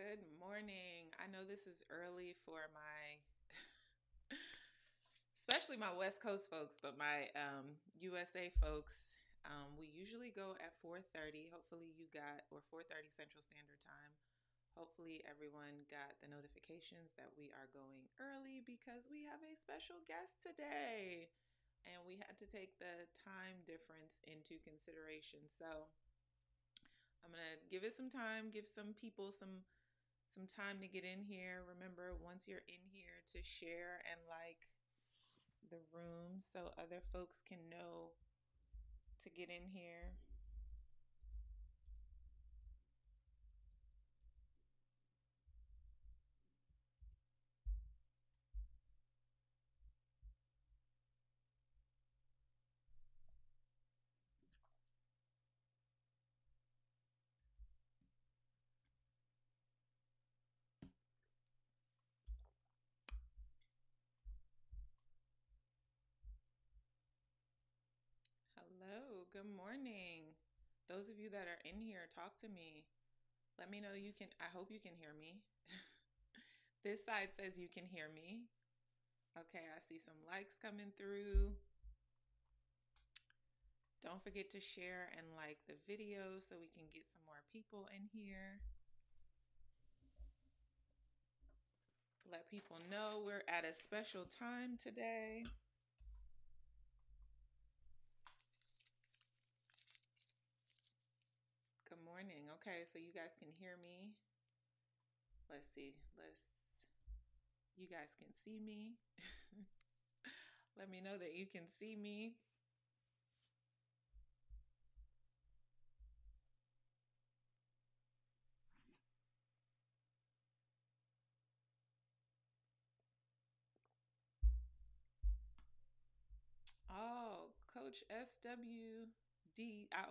Good morning. I know this is early for especially my West Coast folks, but my USA folks, we usually go at 4:30. Hopefully you got, or 4:30 Central Standard Time. Hopefully everyone got the notifications that we are going early because we have a special guest today. And we had to take the time difference into consideration. So I'm gonna give it some time, give some people some time to get in here. Remember, once you're in here, to share and like the room so other folks can know to get in here. Hello, good morning. Those of you that are in here, talk to me. Let me know you can. I hope you can hear me. This side says you can hear me. Okay, I see some likes coming through. Don't forget to share and like the video so we can get some more people in here. Let people know we're at a special time today. Good morning. Okay, so you guys can hear me. Let's see. You guys can see me. Let me know that you can see me. Oh, Coach SWD. I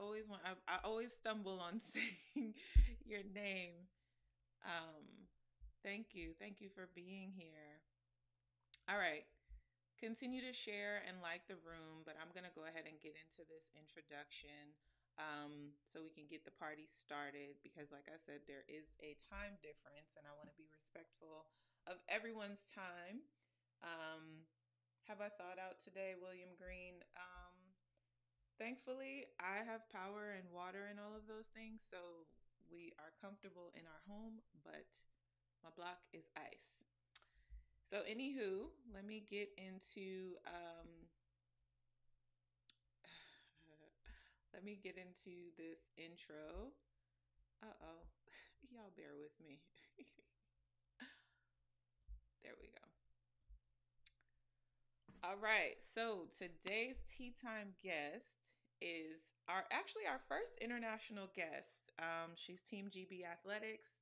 always stumble on saying your name. Um, thank you. Thank you for being here. All right. Continue to share and like the room, but I'm going to go ahead and get into this introduction so we can get the party started because, like I said, there is a time difference and I want to be respectful of everyone's time. Have I thought out today, William Green? Thankfully, I have power and water and all of those things, so we are comfortable in our home, but my block is ice. So, anywho, let me get into let me get into this intro. Uh-oh. Y'all bear with me. There we go. All right. So today's tea time guest is our first international guest. She's Team GB Athletics,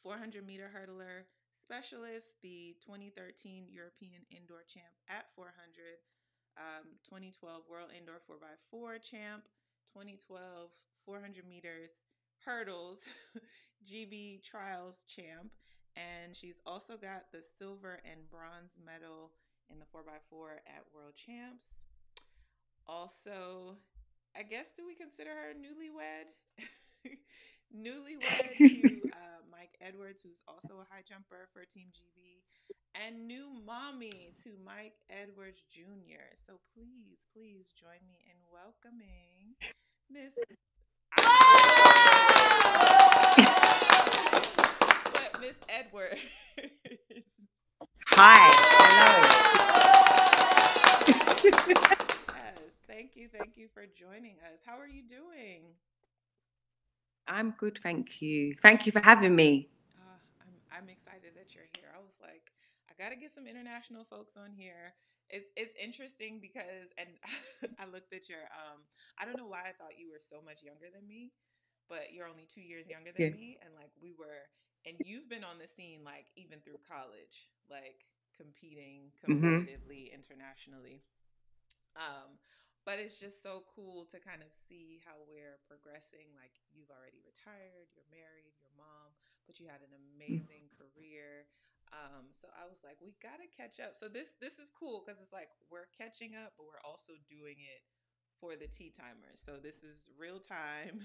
400-meter hurdler specialist, the 2013 European indoor champ at 400, 2012 World Indoor 4x4 champ, 2012 400 meters hurdles GB trials champ, and she's also got the silver and bronze medal in the 4x4 at World Champs. Also, I guess, do we consider her newlywed? Newlywed to Mike Edwards, who's also a high jumper for Team GB, and new mommy to Mike Edwards Jr. So please join me in welcoming Miss. But Miss Edwards. Hi. Hello. Yes, thank you for joining us. How are you doing? I'm good, thank you. Thank you for having me. I'm excited that you're here. I was like, I gotta get some international folks on here. It's interesting because, and I looked at your I don't know why I thought you were so much younger than me, but you're only 2 years younger than Yeah. me, and like and you've been on the scene like even through college, like competing Mm-hmm. competitively internationally. Um, but it's just so cool to kind of see how we're progressing. Like, you've already retired, you're married, you're mom, but you had an amazing career. So I was like, we gotta catch up. So this is cool because it's like we're catching up, but we're also doing it for the tea timers. So this is real time,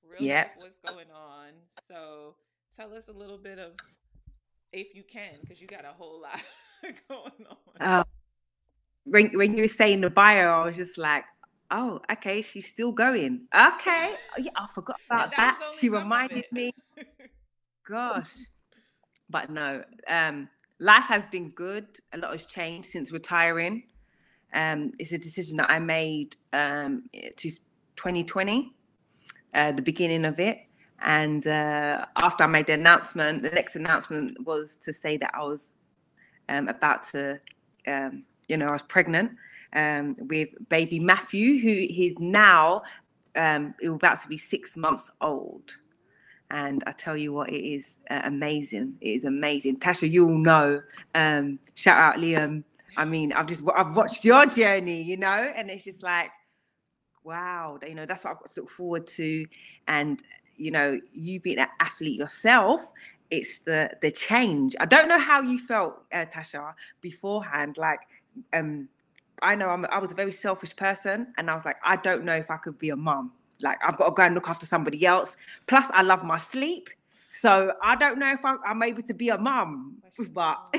real Yeah. life, what's going on. So tell us a little bit of, if you can, because you got a whole lot going on. Uh, when you were saying the bio, I was just like, oh, okay, she's still going. Okay. Oh, yeah, I forgot And about that was that. only She some of reminded it. me. Gosh. But no, life has been good. A lot has changed since retiring. It's a decision that I made to 2020, the beginning of it. And after I made the announcement, the next announcement was to say that I was about to, I was pregnant with baby Matthew, who he's now about to be 6 months old. And I tell you what, it is amazing. It is amazing. Tasha, you all know. Shout out Liam. I mean, I've watched your journey, and it's just like, wow, that's what I've got to look forward to. And you being an athlete yourself, it's the change. I don't know how you felt, Tasha, beforehand. Like, I know I was a very selfish person, and I was like, I don't know if I could be a mum. Like, I've got to go and look after somebody else. Plus, I love my sleep, so I don't know if I'm able to be a mum. But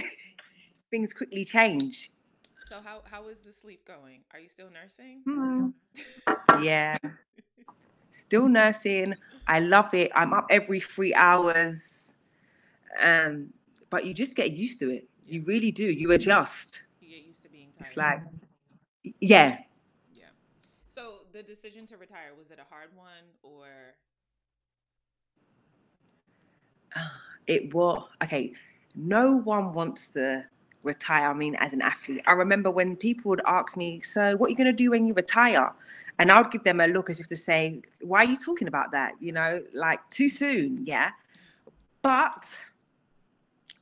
things quickly change. So how is the sleep going? Are you still nursing? Yeah, still nursing. I love it. I'm up every 3 hours. Um, but you just get used to it. Yeah. You really do. You adjust. You get used to being It's tired. like, yeah, Yeah. So the decision to retire, was it a hard one or? it was okay. No one wants to retire. I mean, as an athlete, I remember when people would ask me, "So, what are you going to do when you retire?" And I would give them a look as if to say, "Why are you talking about that? Like too soon." Yeah, but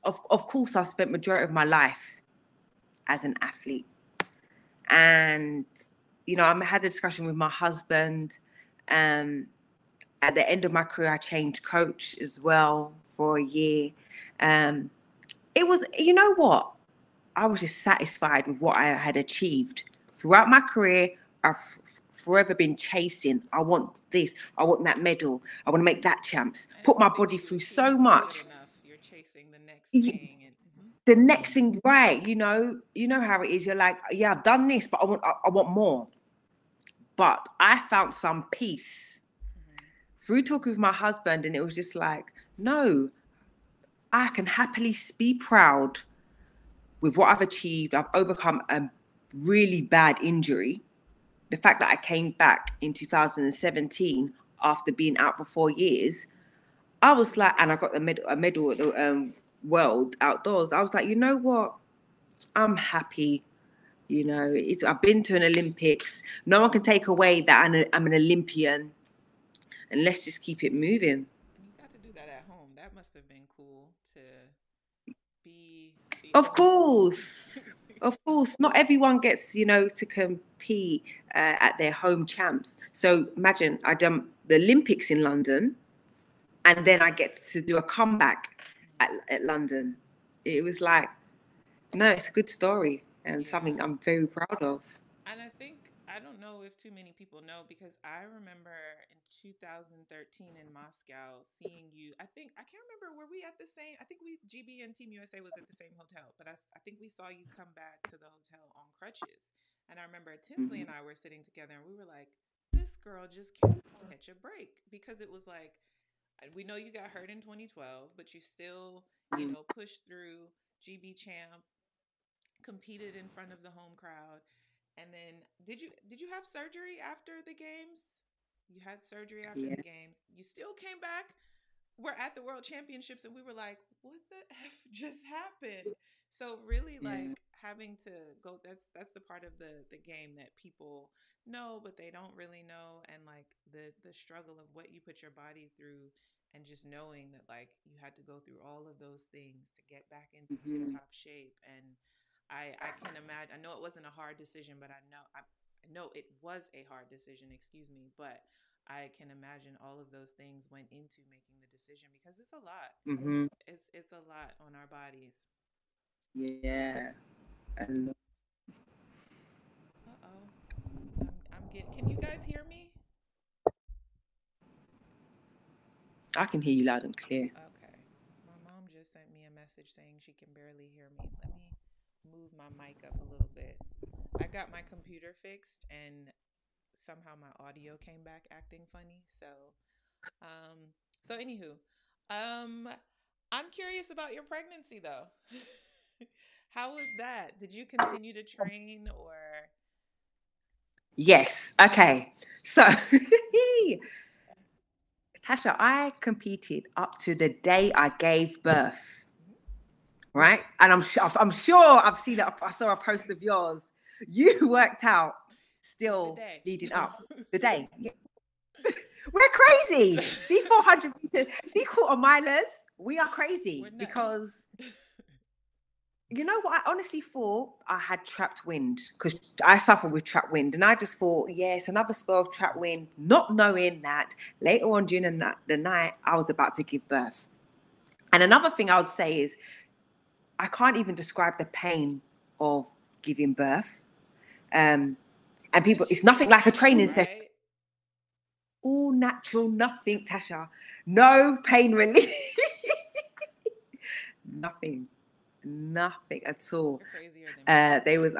of course, I spent majority of my life as an athlete, and I had a discussion with my husband. Um, at the end of my career, I changed coach as well for a year. Um, it was, you know what? I was just satisfied with what I had achieved. Throughout my career, I've forever been chasing. I want this. I want that medal. I want to make that champs. And Put my everything body that you through achieve so is good much. enough. You're chasing the next thing, and The next thing, right? You know how it is. You're like, yeah, I've done this, but I want more. But I found some peace through talking with my husband, and it was just like, no, I can happily be proud with what I've achieved. I've overcome a really bad injury. The fact that I came back in 2017 after being out for 4 years, I was like, and I got a medal at the World Outdoors. I was like, you know what? I'm happy. I've been to an Olympics. No one can take away that I'm an Olympian, and let's just keep it moving. you got to do that at home. That must have been cool to be Of home. course, of course, not everyone gets to compete at their home champs. So imagine I done the Olympics in London, and then I get to do a comeback at London. It was like, no, it's a good story and Yeah. something I'm very proud of. And I think, I don't know if too many people know, because I remember in 2013 in Moscow seeing you. I can't remember, were we at the same? I think GB and Team USA was at the same hotel, but I think we saw you come back to the hotel on crutches. And I remember Tinsley and I were sitting together and we were like, this girl just can't catch a break, because it was like, we know you got hurt in 2012, but you still, pushed through GB champ, competed in front of the home crowd. And then did you have surgery after the games? You had surgery after Yeah. the games. You still came back. We're at the World Championships and we were like, what the F just happened? So really, Yeah. like, having to go, that's the part of the game that people know but they don't really know. And like the struggle of what you put your body through, and just knowing that like you had to go through all of those things to get back into tip Hmm. top shape. And I can imagine. I know it wasn't a hard decision, but I know it was a hard decision. Excuse me, but I can imagine all of those things went into making the decision, because it's a lot. Hmm. It's a lot on our bodies. Yeah. And Uh oh, I'm getting. Can you guys hear me? I can hear you loud and clear. Okay. My mom just sent me a message saying she can barely hear me. Let me move my mic up a little bit. I got my computer fixed and somehow my audio came back acting funny. Um, so anywho, um, I'm curious about your pregnancy though. How was that? Did you continue to train or? Yes. Okay. So, Tasha, I competed up to the day I gave birth, right? And I'm sure I've seen it. I saw a post of yours. You worked out The still day. leading up the day. Yeah. We're crazy. See 400 meters, see quarter milers. We are crazy We're nuts. because you know what? I honestly thought I had trapped wind because I suffer with trapped wind. And I just thought, yes, another spell of trapped wind, not knowing that later on during the night, I was about to give birth. And another thing I would say is, I can't even describe the pain of giving birth. And people, it's nothing like a training session. Right? All natural, nothing, Tasha. No pain relief. Nothing at all. You're crazier than me. They were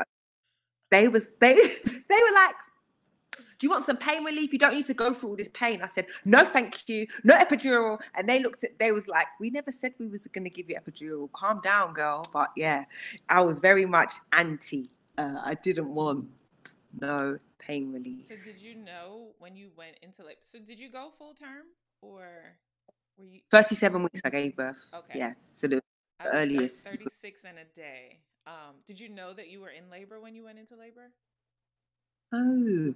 like, do you want some pain relief? You don't need to go through all this pain. I said, no, thank you. No epidural. And they was like, we never said we was going to give you epidural. Calm down, girl. But yeah, I was very much anti. I didn't want no pain relief. So did you know when you went into like, so did you go full term or were you? 37 weeks I gave birth. Okay. Yeah. So the earliest. 36 and a day. Did you know that you were in labor when you went into labor? Oh,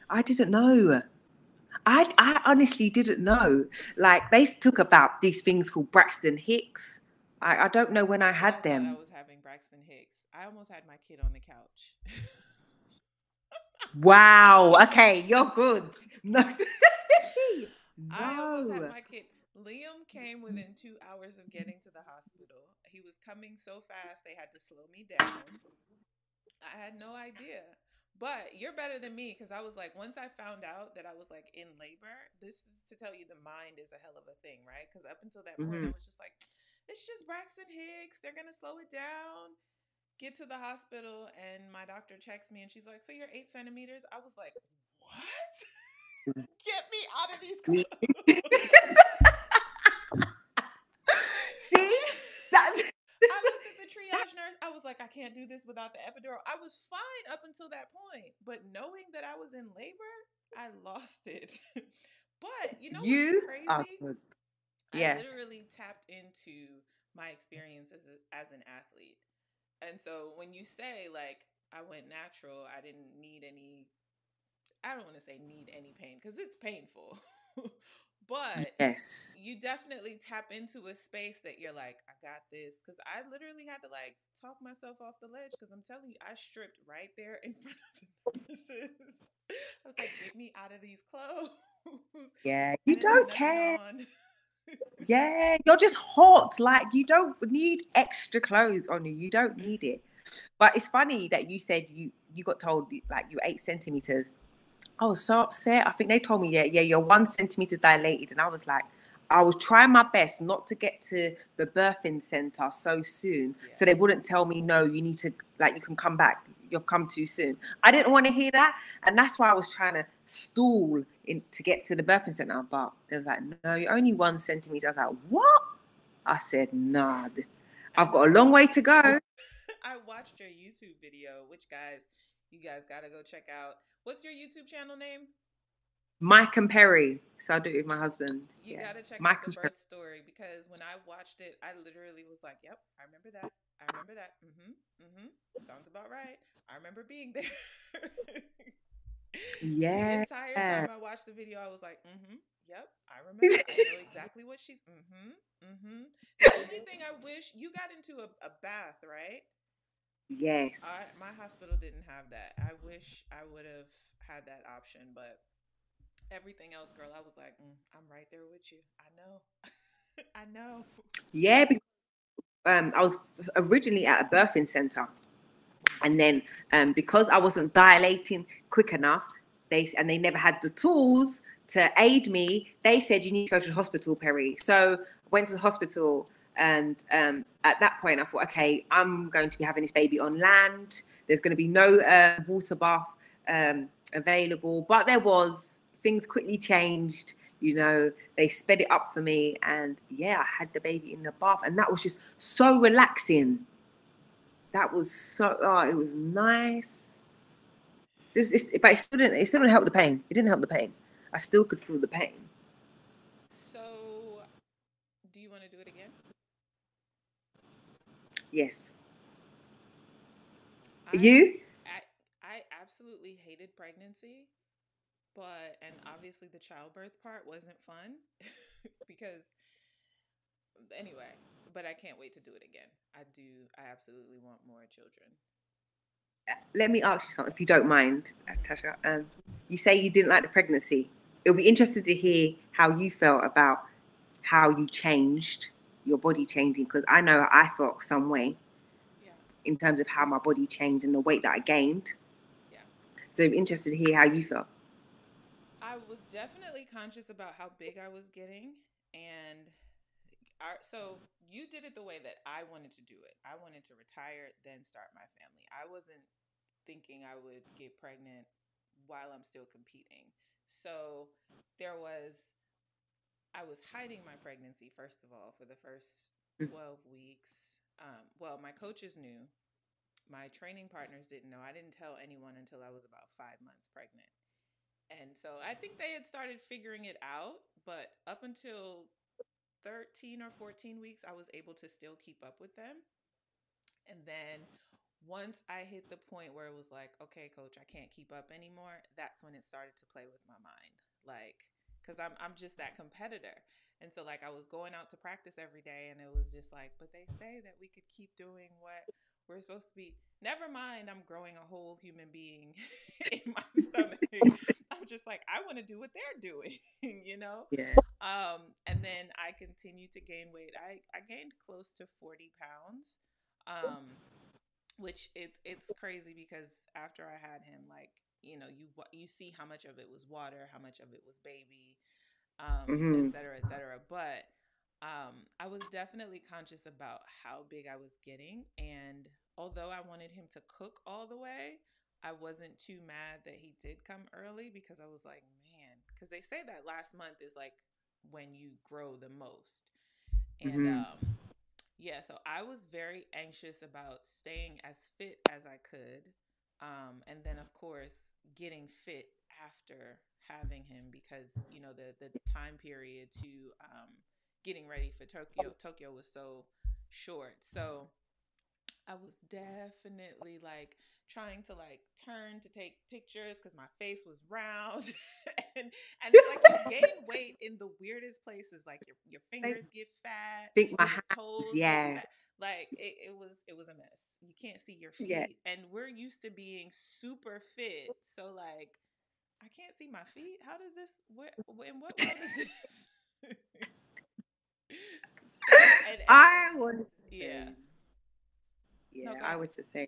I didn't know. I honestly didn't know. Like, they talk about these things called Braxton Hicks. I don't know when I had them. I was having Braxton Hicks. I almost had my kid on the couch. Wow. Okay, you're good. No. I almost had my kid. Liam came within 2 hours of getting to the hospital. He was coming so fast they had to slow me down. I had no idea. But you're better than me because I was like, once I found out that I was like in labor, this is to tell you the mind is a hell of a thing, right? Because up until that point, I was just like, it's just Braxton Hicks. They're going to slow it down. Get to the hospital, and my doctor checks me, and she's like, so you're 8 centimeters? I was like, what? Get me out of these clothes. See? I looked at the triage nurse. I was like, I can't do this without the epidural. I was fine up until that point. But knowing that I was in labor, I lost it. But you know what's crazy? Yeah. I literally tapped into my experience as an athlete. And so when you say like I went natural, I didn't need any, I don't want to say need any pain because it's painful. But yes, you definitely tap into a space that you're like, I got this. Because I literally had to like talk myself off the ledge because I'm telling you, I stripped right there in front of the nurses. I was like, get me out of these clothes. Yeah, you don't care. On. Yeah, you're just hot. Like, you don't need extra clothes on you. You don't need it. But it's funny that you said you got told like you're 8 centimeters. I was so upset. I think they told me, yeah, you're 1 centimeter dilated. And I was like, I was trying my best not to get to the birthing center so soon. Yeah. So they wouldn't tell me, no, you need to, like, you can come back. You've come too soon. I didn't want to hear that. And that's why I was trying to stall to get to the birthing center. But they was like, no, you're only 1 centimeter. I was like, what? I said, nah, I've got a long way to go. I watched your YouTube video, which you guys got to go check out. What's your YouTube channel name? Mike and Perri. So I do it with my husband. You got to check out the birth story because when I watched it, I literally was like, yep, I remember that. I remember that. Sounds about right. I remember being there. Yeah. The entire time I watched the video, I was like, yep, I remember. I know exactly what she's, The only thing I wish, you got into a bath, right? Yes. My hospital didn't have that. I wish I would have had that option, but everything else, girl, I was like, I'm right there with you. I know. I know. Yeah, because I was originally at a birthing center. And then because I wasn't dilating quick enough, they never had the tools to aid me, they said you need to go to the hospital, Perri. So I went to the hospital, and at that point I thought, okay, I'm going to be having this baby on land. There's going to be no water bath available, but there was. Things quickly changed. You know, they sped it up for me, and yeah, I had the baby in the bath, and that was just so relaxing. That was so, oh, it was nice. But it still didn't help the pain. It didn't help the pain. I still could feel the pain. So, do you want to do it again? Yes. I You? I absolutely hated pregnancy, and obviously the childbirth part wasn't fun because anyway, but I can't wait to do it again. I absolutely want more children. Let me ask you something, if you don't mind, Hmm. Tasha. You say you didn't like the pregnancy. It'll be interesting to hear how you felt about how you changed, your body changing, because I know I felt some way Yeah. in terms of how my body changed and the weight that I gained. Yeah. So I'm interested to hear how you felt. I was definitely conscious about how big I was getting, and so you did it the way that I wanted to do it. I wanted to retire, then start my family. I wasn't thinking I would get pregnant while I'm still competing. So there was, I was hiding my pregnancy, first of all, for the first 12 weeks. Well, my coaches knew, my training partners didn't know. I didn't tell anyone until I was about 5 months pregnant. And so I think they had started figuring it out, but up until 13 or 14 weeks, I was able to still keep up with them. And then once I hit the point where it was like, okay, coach, I can't keep up anymore, that's when it started to play with my mind. Like, because I'm just that competitor. And so, like, I was going out to practice every day, and it was just like, but they say that we could keep doing what we're supposed to be. Never mind, I'm growing a whole human being in my stomach. I'm just like, I want to do what they're doing, you know? Yeah. And then I continued to gain weight. I gained close to 40 pounds. Um, which it's crazy because after I had him, like, you see how much of it was water, how much of it was baby, et Mm-hmm. cetera, et cetera. But I was definitely conscious about how big I was getting, and although I wanted him to cook all the way, I wasn't too mad that he did come early because I was like, man, because they say that last month is like when you grow the most, and Mm-hmm. yeah, so I was very anxious about staying as fit as I could. And then, of course, getting fit after having him because, the time period to getting ready for Tokyo was so short. So I was definitely like trying to like turn to take pictures because my face was round, and it's like you gain weight in the weirdest places. Like your I fingers get fat, think my your hands, toes get yeah. fat. Like it was a mess. You can't see your Yeah. feet, and we're used to being super fit. So like I can't see my feet. How does this? Where in what world is this? So and I was the yeah. same. No, Yeah, go I ahead. was the same.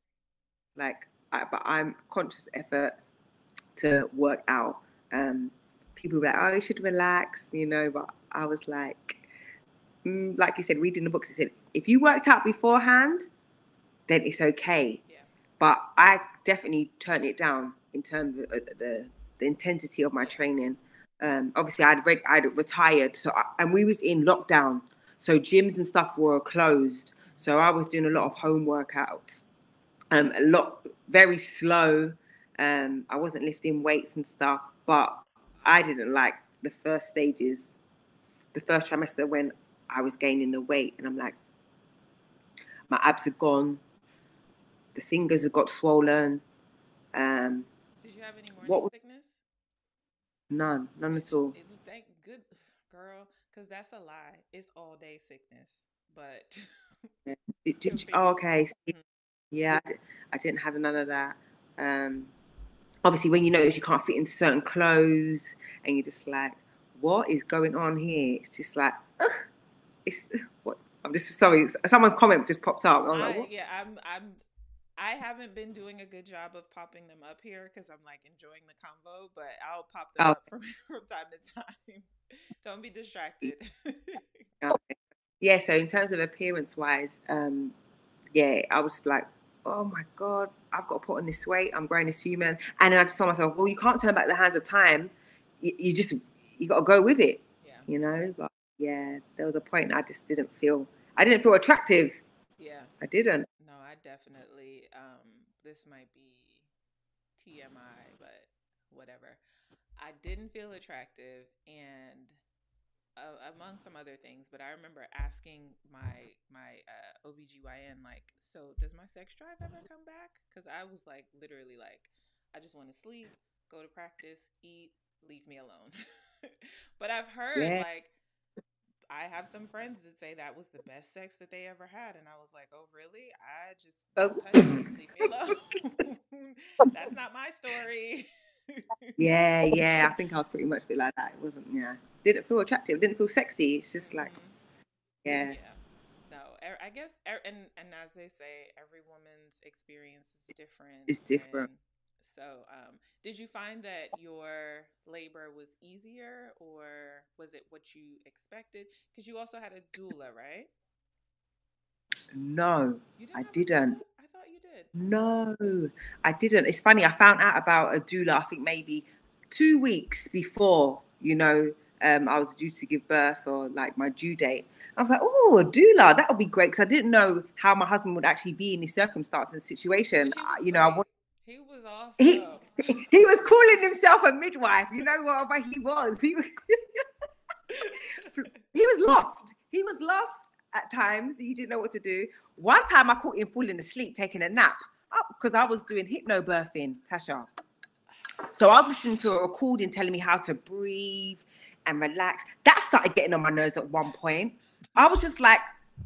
But I'm conscious effort to work out. Um, People were like, "Oh, you should relax," But I was like you said, reading the books, it said if you worked out beforehand, then it's okay. Yeah. But I definitely turned it down in terms of the intensity of my Yeah. training. Obviously, I'd retired, and we was in lockdown, so gyms and stuff were closed. So I was doing a lot of home workouts, a lot very slow. I wasn't lifting weights and stuff, but I didn't like the first stages, the first trimester when I was gaining the weight, and I'm like, my abs are gone, the fingers have got swollen. Um, Did you have any what morning was sickness? none at all. Thank good girl, because that's a lie. It's all day sickness, but Yeah. your Oh, fingers. okay. Mhm. Yeah, I didn't have none of that. Obviously, when you notice you can't fit into certain clothes, and you're just like, what is going on here? It's just like, ugh, it's what. I'm just sorry. Someone's comment just popped up. I was like, I what? yeah, I'm I haven't been doing a good job of popping them up here because I'm like enjoying the convo, but I'll pop them Oh, up from from time to time. Don't be distracted. okay. Yeah. So in terms of appearance wise, yeah, I was like, oh my God, I've got to put on this weight. I'm growing this human. And then I just told myself, well, you can't turn back the hands of time. You got to go with it, Yeah. But yeah, there was a point I didn't feel attractive. Yeah. I didn't. No, I definitely this might be TMI, but whatever. I didn't feel attractive and among some other things, but I remember asking my OBGYN like, so does my sex drive ever come back? Cuz I was like literally like I just want to sleep, go to practice, eat, leave me alone. But I've heard Yeah. like I have some friends that say that was the best sex that they ever had and I was like, "Oh, really? I just Oh. don't touch me, leave me alone." That's not my story. Yeah, yeah. I think I was pretty much a bit like that. It wasn't, yeah. Didn't feel attractive. Didn't feel sexy. It's just like, Mhm. yeah, Yeah. No, I guess, and as they say, every woman's experience is different. it's different. And so, did you find that your labor was easier, or was it what you expected? Because you also had a doula, right? No, You didn't I have a didn't. doula? I thought you did. No, I didn't. It's funny. I found out about a doula, I think maybe 2 weeks before, I was due to give birth or like my due date. I was like, oh, a doula, that would be great. Because I didn't know how my husband would actually be in this circumstance and situation. Which he was I great. want He was he awesome. he was calling himself a midwife. You know what? But he was. He was lost. He was lost at times. He didn't know what to do. One time I caught him falling asleep, taking a nap. Because I was doing hypnobirthing, Tasha. So I was listening to a recording telling me how to breathe and relax. That started getting on my nerves at one point. I was just like,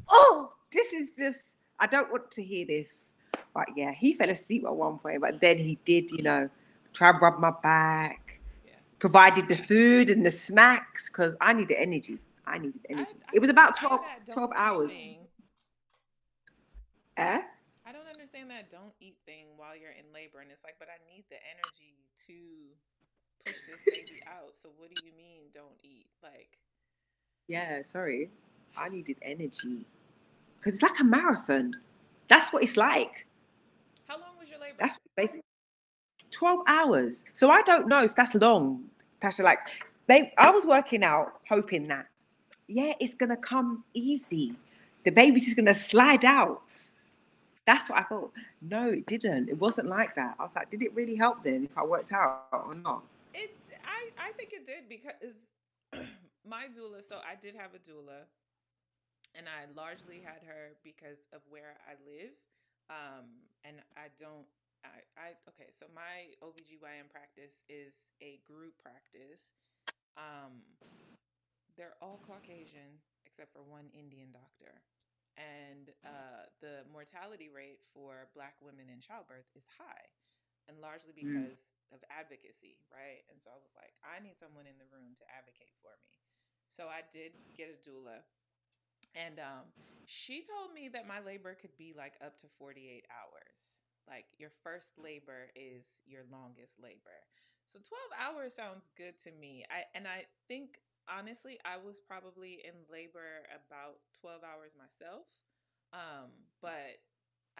oh, this is just, I don't want to hear this. But yeah, he fell asleep at one point. But then he did, try to rub my back, Yeah. provided the food and the snacks because I needed energy. I needed energy. I It was don't about understand 12, that 12 don't eat hours. thing. Eh? I don't understand that don't eat thing while you're in labor. And it's like, but I need the energy to push this baby out. So what do you mean don't eat? Like, Yeah, sorry. I needed energy because it's like a marathon. That's what it's like. how long was your labor? That's basically 12 hours. So I don't know if that's long, Tasha. Like, I was working out, hoping that, yeah, it's going to come easy. The baby's just going to slide out. That's what I thought. No, it didn't. It wasn't like that. I was like, did it really help then if I worked out or not? It I think it did because my doula, so I did have a doula and I largely had her because of where I live. And I don't I okay, so my OBGYN practice is a group practice. Um they're all Caucasian except for one Indian doctor. And the mortality rate for Black women in childbirth is high, and largely Mm. because of advocacy, right? And so I was like, I need someone in the room to advocate for me. So I did get a doula, and she told me that my labor could be like up to 48 hours. Like your first labor is your longest labor. So 12 hours sounds good to me. I think honestly I was probably in labor about 12 hours myself. But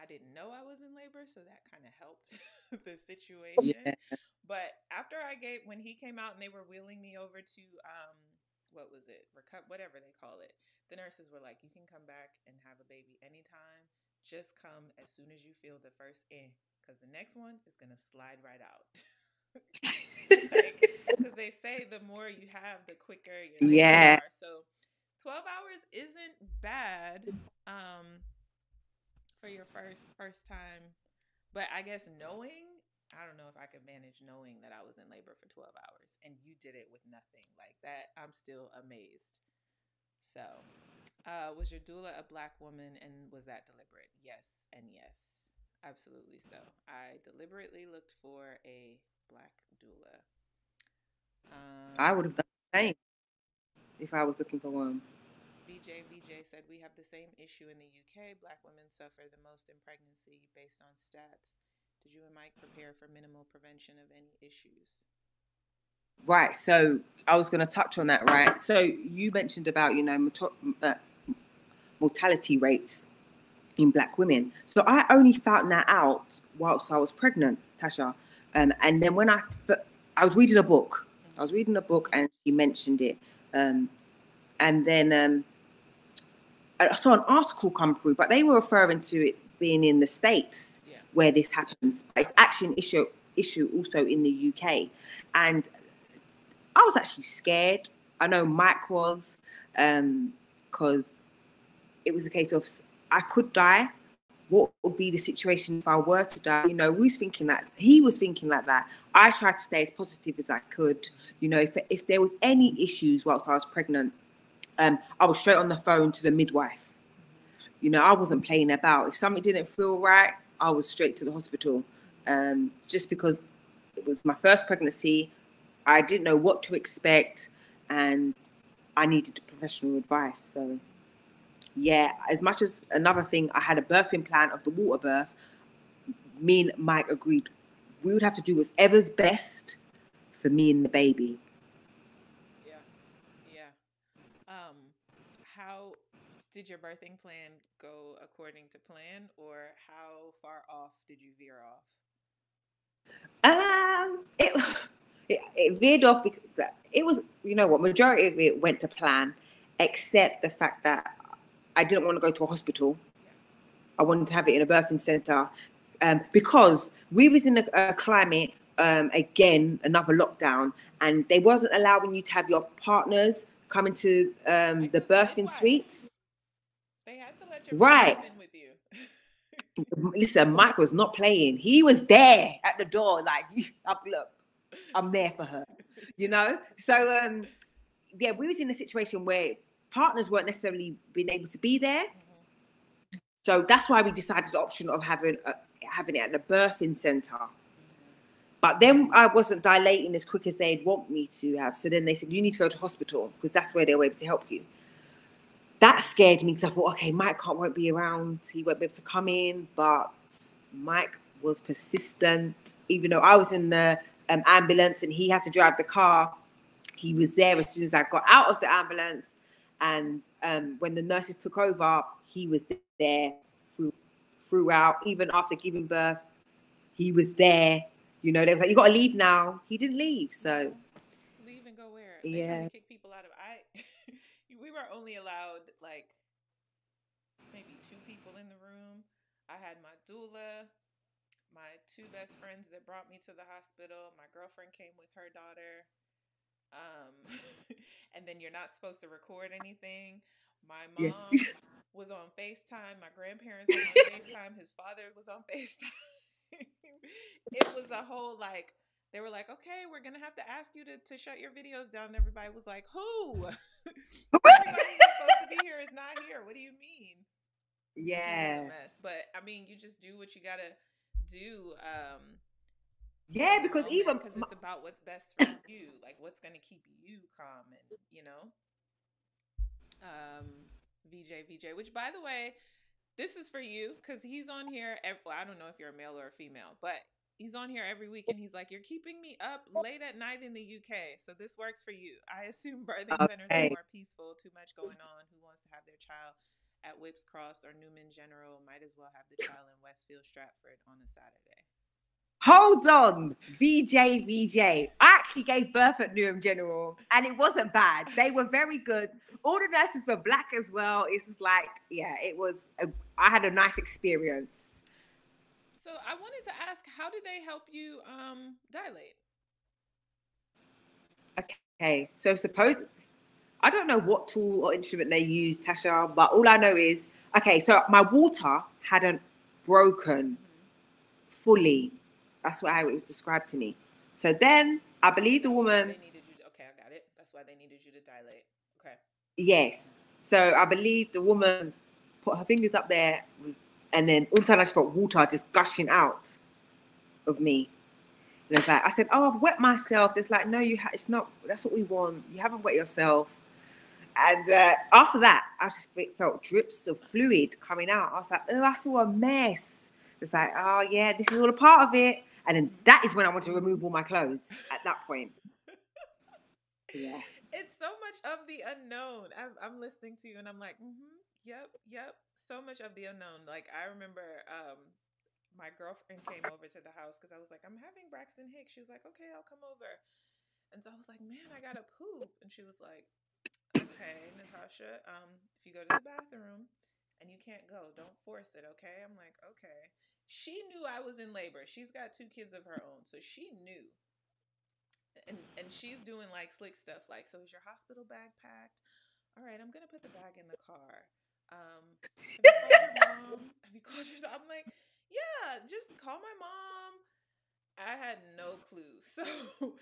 I didn't know I was in labor, so that kind of helped the situation. Yeah. But after when he came out and they were wheeling me over to what was it? Whatever they call it. The nurses were like, "You can come back and have a baby anytime. Just come as soon as you feel the first because the next one is gonna slide right out." Like, because they say the more you have, the quicker your labors Yeah. are. So, 12 hours isn't bad for your first time. But I guess knowing, I don't know if I could manage knowing that I was in labor for 12 hours and you did it with nothing like that. I'm still amazed. So, was your doula a Black woman and was that deliberate? Yes, and yes. Absolutely so. I deliberately looked for a Black doula. I would have Um, done the same if I was looking for one. VJ said we have the same issue in the UK. Black women suffer the most in pregnancy based on stats. Did you and Mike prepare for minimal prevention of any issues? Right. So I was going to touch on that. Right. So you mentioned about, mortality rates in Black women. So I only found that out whilst I was pregnant, Tasha. And then when I was reading a book, and she mentioned it. And then I saw an article come through, but they were referring to it being in the States where this happens. But it's actually an issue also in the UK. And I was actually scared. I know Mike was, because it was a case of I could die. What would be the situation if I were to die? You know, he was thinking like that. I tried to stay as positive as I could. You know, if there was any issues whilst I was pregnant, I was straight on the phone to the midwife. You know, I wasn't playing about. If something didn't feel right, I was straight to the hospital. Just because it was my first pregnancy, I didn't know what to expect, and I needed professional advice. So, yeah, as much as another thing, I had a birthing plan of the water birth. Me and Mike agreed we would have to do whatever's best for me and the baby. Yeah. How did your birthing plan go according to plan, or how far off did you veer off? It veered off because it was, majority of it went to plan, except the fact that I didn't want to go to a hospital. I wanted to have it in a birthing center, because we was in a climate, again, another lockdown, and they wasn't allowing you to have your partners come into the birthing suites. They had to let your partner in with you. Listen, Mike was not playing. He was there at the door, like, look, I'm there for her, you know? So, yeah, we was in a situation where partners weren't necessarily being able to be there. Mm-hmm. So that's why we decided the option of having it at the birthing center. Mm-hmm. But then I wasn't dilating as quick as they'd want me to have. So then they said, you need to go to hospital because that's where they were able to help you. That scared me because I thought, okay, Mike won't be around. He won't be able to come in. But Mike was persistent. Even though I was in the ambulance and he had to drive the car, he was there as soon as I got out of the ambulance. And when the nurses took over, he was there throughout. Even after giving birth, he was there. You know, they was like, you got to leave now. He didn't leave, so. Leave and go where? Yeah. They kick people out of we were only allowed like maybe 2 people in the room. I had my doula, my 2 best friends that brought me to the hospital. My girlfriend came with her daughter. And then you're not supposed to record anything. My mom was on FaceTime. My grandparents were on FaceTime. His father was on FaceTime. It was a whole, like, they were like, okay, we're going to have to ask you to shut your videos down. And everybody was like, who? Everybody who's supposed to be here is not here. What do you mean? Yeah. It was a mess. But, I mean, you just do what you got to do. Yeah, because it's about what's best for you, like what's going to keep you calm, and VJ, which, by the way, this is for you because he's on here. I don't know if you're a male or a female, but he's on here every week, and he's like, "You're keeping me up late at night in the UK, so this works for you." I assume birthing centers are more peaceful. Too much going on. Who wants to have their child at Whips Cross or Newman General might as well have the child in Westfield Stratford on a Saturday. Hold on, VJ. I actually gave birth at Newham General, and it wasn't bad. They were very good. All the nurses were Black as well. It's just like, yeah, I had a nice experience. So I wanted to ask, how did they help you dilate? Okay, so I don't know what tool or instrument they used, Tasha, but all I know is, okay, so my water hadn't broken fully. That's how it was described to me. So then I believe the woman. Okay, I got it. That's why they needed you to dilate. Okay. Yes. So I believe the woman put her fingers up there, and then all of a sudden I just felt water just gushing out of me. And it's like, I said, "Oh, I've wet myself." It's like, no, it's not. That's what we want. You haven't wet yourself. And after that, I just felt drips of fluid coming out. I was like, oh, I feel a mess. Just like, oh yeah, this is all a part of it. And then that is when I want to remove all my clothes at that point. Yeah. It's so much of the unknown. I'm listening to you and I'm like, yep, yep. So much of the unknown. Like I remember my girlfriend came over to the house because I was like, I'm having Braxton Hicks. She was like, okay, I'll come over. And so I was like, man, I gotta poop. And she was like, okay, Natasha, if you go to the bathroom and you can't go, don't force it, okay? I'm like, okay. She knew I was in labor. She's got 2 kids of her own, so she knew. And she's doing like slick stuff like, so is your hospital bag packed? All right, I'm gonna put the bag in the car. Have you called your mom? Have you called your? I'm like, yeah, just call my mom. I had no clue. So,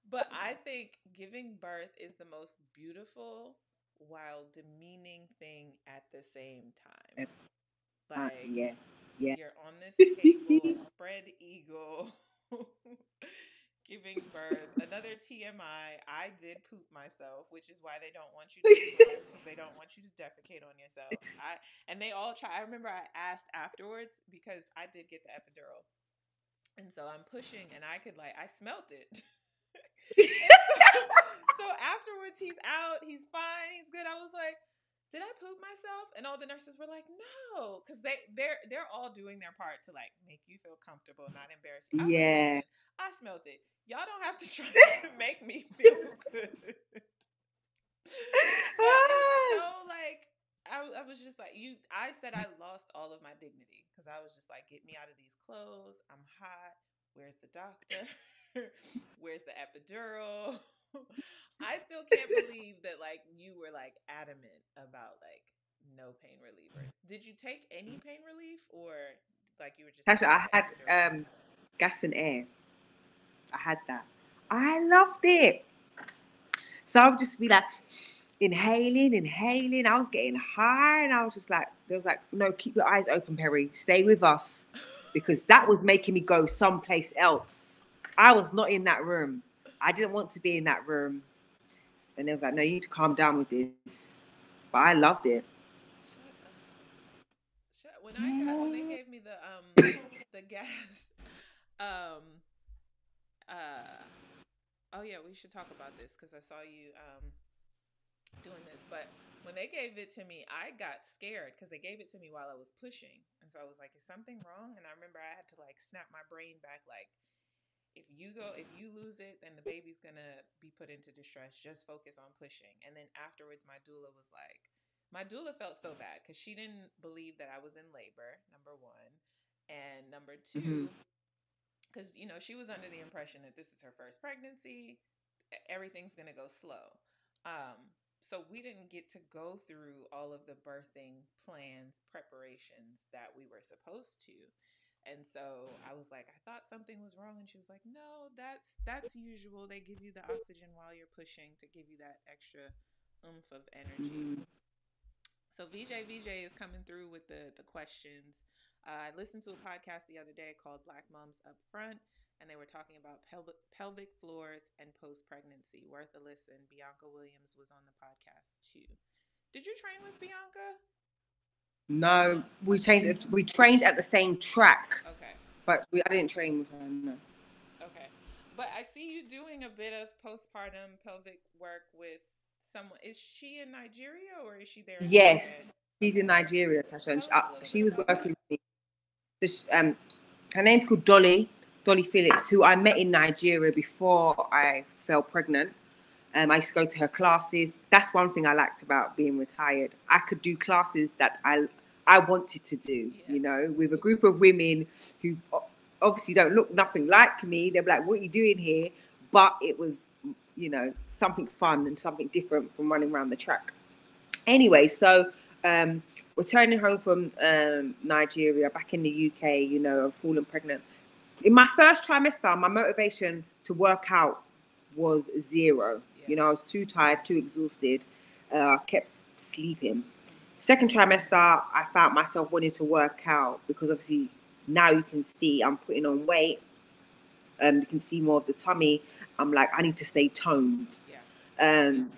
but I think giving birth is the most beautiful while demeaning thing at the same time. Like, Yeah. you're on this table, spread eagle, giving birth. Another TMI, I did poop myself, which is why they don't want you to do both, because they don't want you to defecate on yourself. And they all try. I remember I asked afterwards because I did get the epidural. And so I'm pushing and I could I smelt it. And so afterwards he's out, he's fine, he's good. I was like, did I poop myself? And all the nurses were like, no, because they're all doing their part to make you feel comfortable, not embarrass you. I was like, listen, I smelt it. Y'all don't have to try to make me feel good. But it's so I was just like, I said I lost all of my dignity because I was just like, get me out of these clothes. I'm hot. Where's the doctor? Where's the epidural? I still can't believe that you were adamant about no pain reliever. Did you take any pain relief or you were just Tasha, I had gas and air. I had that. I loved it. So I would just be inhaling. I was getting high and I was just they was no, keep your eyes open, Perri. Stay with us. Because that was making me go someplace else. I was not in that room. I didn't want to be in that room. And they was no, you need to calm down with this. But I loved it. Shut up. When they gave me the gas, oh yeah, we should talk about this because I saw you doing this. But when they gave it to me, I got scared because they gave it to me while I was pushing, and so I was like, "Is something wrong?" And I remember I had to snap my brain back, if you lose it, then the baby's gonna be put into distress. Just focus on pushing. And then afterwards, my doula felt so bad because she didn't believe that I was in labor. Number one, and number two. Because she was under the impression that this is her first pregnancy, everything's gonna go slow. So we didn't get to go through all of the birthing plans, preparations that we were supposed to. And so I was like, I thought something was wrong, and she was like, no, that's usual. They give you the oxygen while you're pushing to give you that extra oomph of energy. So VJ is coming through with the questions. I listened to a podcast the other day called Black Moms Up Front, and they were talking about pelvic floors and post-pregnancy. Worth a listen. Bianca Williams was on the podcast too. Did you train with Bianca? No, we trained at the same track. Okay. But I didn't train with her, no. Okay. But I see you doing a bit of postpartum pelvic work with someone. Is she in Nigeria or is she there? Yes, she's in Nigeria, Tasha. And she was working with me. So her name's called Dolly Phillips, who I met in Nigeria before I fell pregnant. I used to go to her classes. That's one thing I liked about being retired. I could do classes that I wanted to do, with a group of women who obviously don't look nothing like me. They're like, what are you doing here? But it was, something fun and something different from running around the track. Anyway, so returning home from Nigeria, back in the UK, I've fallen pregnant. In my first trimester, my motivation to work out was zero. I was too tired, too exhausted. Kept sleeping. Second trimester, I found myself wanting to work out because obviously now you can see I'm putting on weight. You can see more of the tummy. I'm like, I need to stay toned. And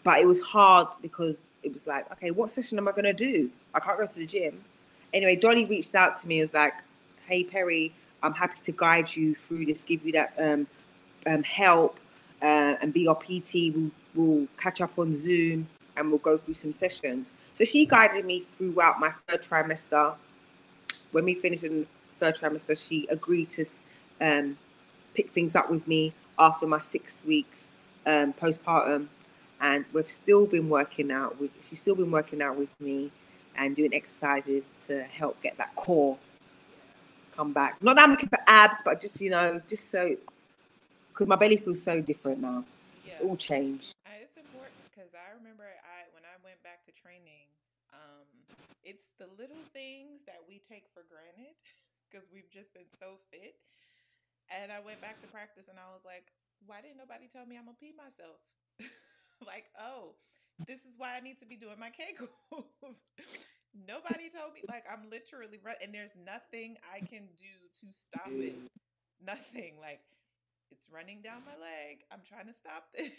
but it was hard because it was like, okay, what session am I going to do? I can't go to the gym. Anyway, Dolly reached out to me and was like, hey, Perri, I'm happy to guide you through this, give you that help and be your PT. We'll catch up on Zoom and we'll go through some sessions. So she guided me throughout my third trimester. When we finished in the third trimester, she agreed to pick things up with me after my 6 weeks postpartum. And we've still been working out with, she's still been working out with me and doing exercises to help get that core come back. Not that I'm looking for abs, but just, just so, because my belly feels so different now. Yeah. It's all changed. It's important because I remember when I went back to training, it's the little things that we take for granted because we've just been so fit. And I went back to practice and I was like, why didn't nobody tell me I'm gonna pee myself? Like, oh, this is why I need to be doing my Kegels. Nobody told me. Like, I'm literally and there's nothing I can do to stop it. Nothing. Like, it's running down my leg. I'm trying to stop this.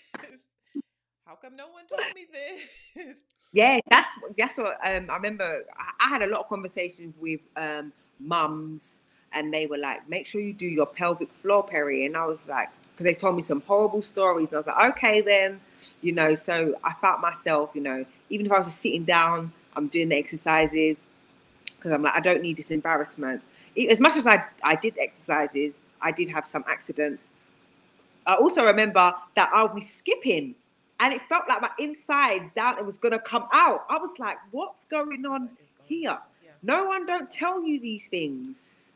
How come no one told me this? Yeah, that's what I remember. I had a lot of conversations with mums, and they were like, "Make sure you do your pelvic floor, Perri." And I was like, because they told me some horrible stories, and I was like, "Okay, then," So I felt myself, even if I was just sitting down, I'm doing the exercises because I'm like, I don't need this embarrassment. As much as I did exercises, I did have some accidents. I also remember that I'll be skipping and it felt like my insides down, it was going to come out. I was like, what's going on here? Yeah. No one don't tell you these things.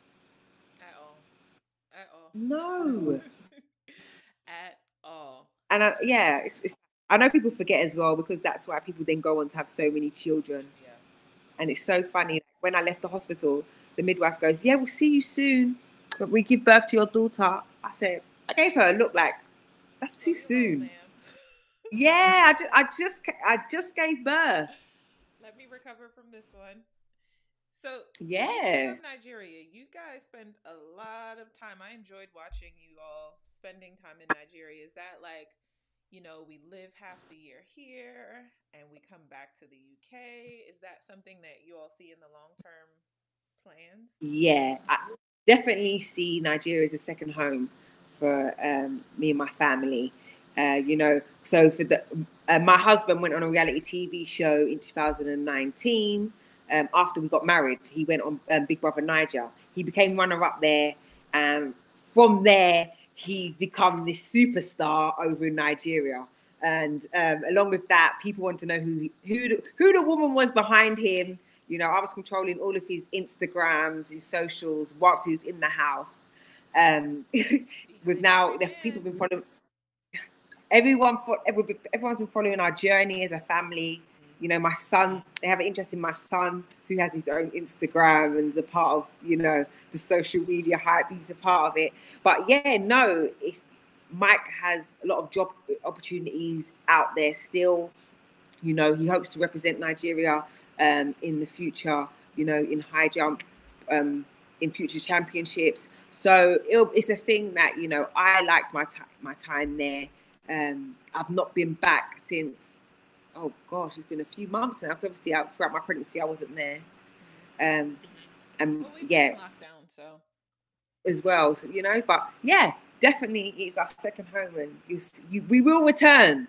At all. At all. No. At all. And I know people forget as well because that's why people then go on to have so many children. Yeah. And it's so funny. When I left the hospital, the midwife goes, yeah, we'll see you soon. But we give birth to your daughter. I said, I gave her a look like, that's too soon. Yeah, I just gave birth. Let me recover from this one. So yeah, of Nigeria, you guys spend a lot of time. I enjoyed watching you all spending time in Nigeria. Is that like, we live half the year here and we come back to the UK? Is that something that you all see in the long-term plans? Yeah, I definitely see Nigeria as a second home for me and my family. So for my husband went on a reality TV show in 2019. After we got married, he went on Big Brother Niger. He became runner-up there, and from there, he's become this superstar over in Nigeria. And along with that, people want to know who the woman was behind him. I was controlling all of his Instagrams, his socials, whilst he was in the house. With now, people have been following. Everyone's been following our journey as a family. My son, they have an interest in my son who has his own Instagram and is a part of, the social media hype. He's a part of it. But Mike has a lot of job opportunities out there still. He hopes to represent Nigeria in the future, in high jump, in future championships. So it's a thing that, I liked my time there. I've not been back since, oh gosh, it's been a few months now. Because obviously throughout my pregnancy, I wasn't there. And we've been locked down, so as well, so, but yeah, definitely it's our second home, and we will return.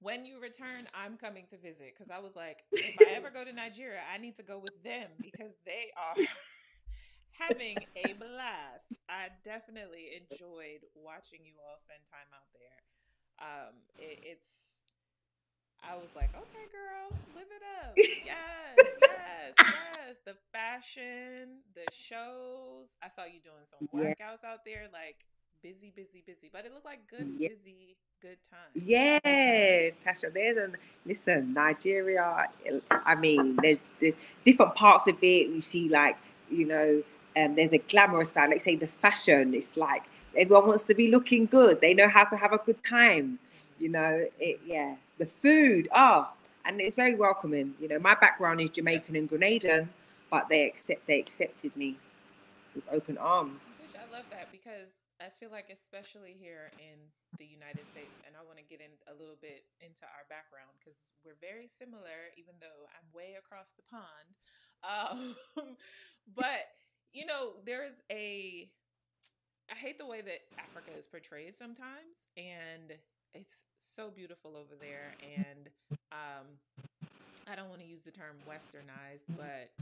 When you return, I'm coming to visit because I was like, if I ever go to Nigeria, I need to go with them because they are having a blast. I definitely enjoyed watching you all spend time out there. I was like, okay, girl, live it up. Yes. The fashion, the shows. I saw you doing some workouts out there, like busy, but it looked like busy, good time. Yeah, Tasha, listen, Nigeria, I mean, there's different parts of it. You see, like, there's a glamorous side, like say the fashion. It's like everyone wants to be looking good. They know how to have a good time. The food, and it's very welcoming. My background is Jamaican and Grenadian, but they accepted me with open arms. Which I love that because I feel like, especially here in the United States, and I want to get in a little bit into our background because we're very similar, even though I'm way across the pond. But there's I hate the way that Africa is portrayed sometimes, and it's so beautiful over there. And um, I don't want to use the term westernized, but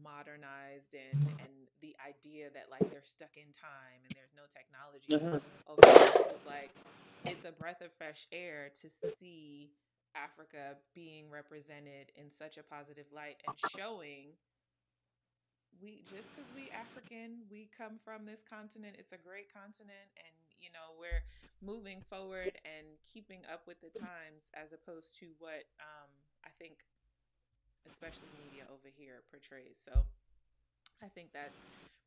modernized, and the idea that like they're stuck in time and there's no technology Uh-huh. over there. So like it's a breath of fresh air to see Africa being represented in such a positive light and showing we just because we African, we come from this continent. It's a great continent, and we're moving forward and keeping up with the times, as opposed to what I think, especially media over here, portrays. So I think that's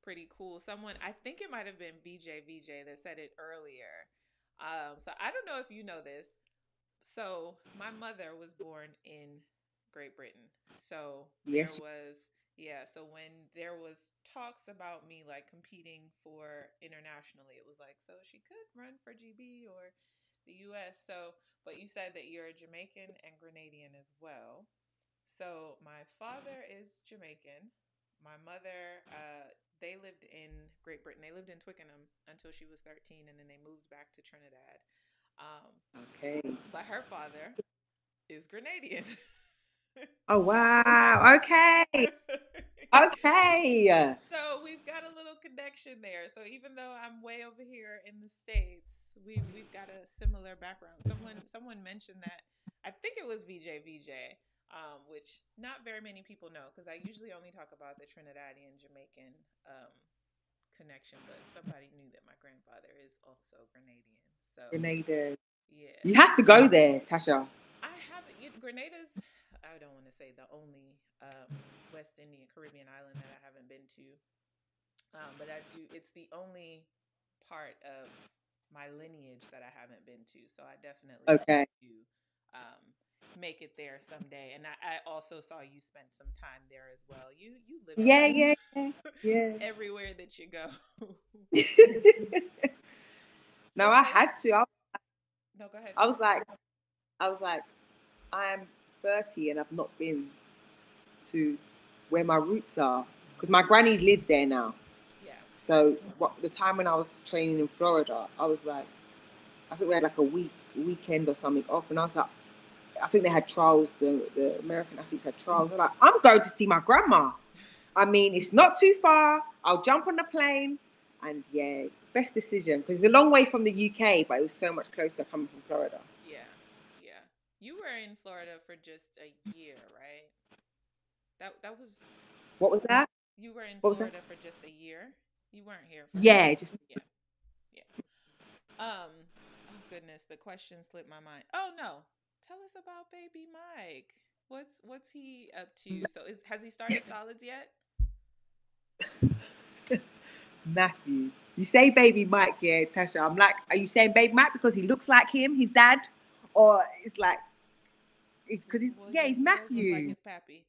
pretty cool. Someone, I think it might have been VJ that said it earlier. So I don't know if you know this. So my mother was born in Great Britain. So there Yes. was, yeah. So when there was talks about me like competing for internationally, it was like, so she could run for GB or the US. So, but you said that you're a Jamaican and Grenadian as well. So my father is Jamaican. My mother, they lived in Great Britain. They lived in Twickenham until she was 13, and then they moved back to Trinidad. Um, Okay. but her father is Grenadian. Oh wow. Okay. Okay. So we've got a little connection there. So even though I'm way over here in the States, we've got a similar background. Someone mentioned that, I think it was VJ, which not very many people know because I usually only talk about the Trinidadian Jamaican connection, but somebody knew that my grandfather is also Grenadian. So Grenada. yeah. You have to go there, Tasha. I haven't. Grenada's, I don't want to say the only West Indian Caribbean island that I haven't been to, but I do. It's the only part of my lineage that I haven't been to, so I definitely Okay. want to um, make it there someday. And I also saw you spend some time there as well. You live it Yeah, up yeah, yeah. everywhere that you go. No, So I tell us. had to. No, go ahead. I was like, I am 30 and I've not been to where my roots are because my granny lives there now. Yeah. So the time when I was training in Florida, I was like, I think we had like a weekend or something off, and I was like, I think they had trials. The American athletes had trials. I'm like, I'm going to see my grandma. I mean, it's not too far. I'll jump on the plane, and yeah, best decision because it's a long way from the UK, but it was so much closer coming from Florida. Yeah. Yeah. You were in Florida for just a year, right? That was What was that? You were in What was that? Florida for just a year. You weren't here for Yeah, just yeah, yeah. Oh goodness, the question slipped my mind. Oh no. Tell us about baby Mike. What's he up to? So has he started solids yet? Matthew. You say baby Mike, yeah, Tasha. I'm like, are you saying baby Mike because he looks like him, his dad, or it's like it's because Well, yeah, he's he does look like Matthew. his pappy.